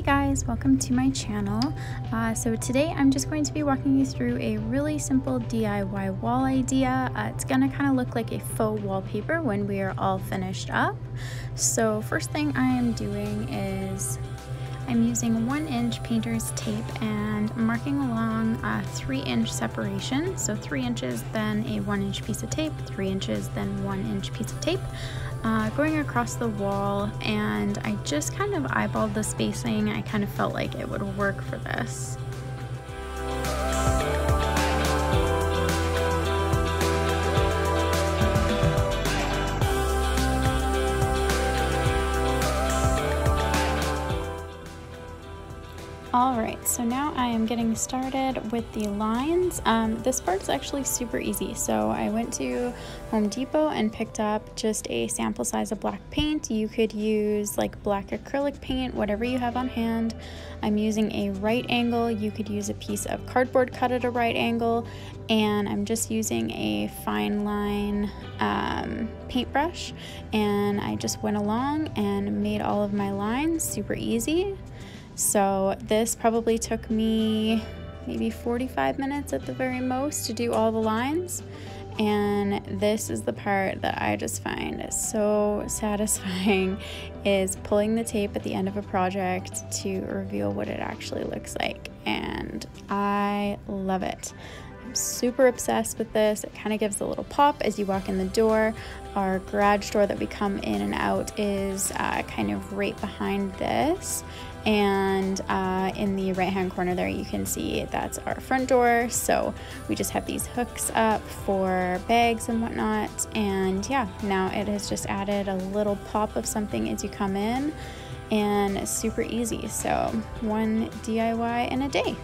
guys, welcome to my channel. So today I'm just going to be walking you through a really simple DIY wall idea. It's gonna kind of look like a faux wallpaper when we are all finished up. So first thing I am doing is I'm using 1-inch painter's tape and marking along a 3-inch separation. So 3 inches, then a 1-inch piece of tape, 3 inches, then 1-inch piece of tape. Going across the wall, and I just kind of eyeballed the spacing. I kind of felt like it would work for this. Alright, so now I am getting started with the lines. This part's actually super easy. So I went to Home Depot and picked up just a sample size of black paint. You could use like black acrylic paint, whatever you have on hand. I'm using a right angle. You could use a piece of cardboard cut at a right angle. And I'm just using a fine line paintbrush. And I just went along and made all of my lines super easy. So this probably took me maybe 45 minutes at the very most to do all the lines. And this is the part that I just find so satisfying, is pulling the tape at the end of a project to reveal what it actually looks like. And I love it. I'm super obsessed with this. It kind of gives a little pop as you walk in the door. Our garage door that we come in and out is kind of right behind this. And in the right hand corner there you can see that's our front door. So we just have these hooks up for bags and whatnot, and yeah, now it has just added a little pop of something as you come in, and super easy. So one DIY in a day.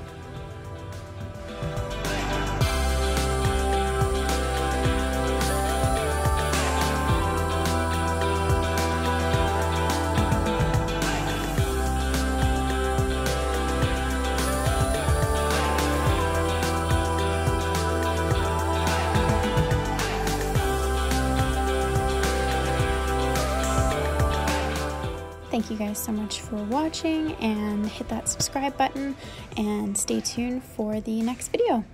Thank you guys so much for watching, and hit that subscribe button and stay tuned for the next video.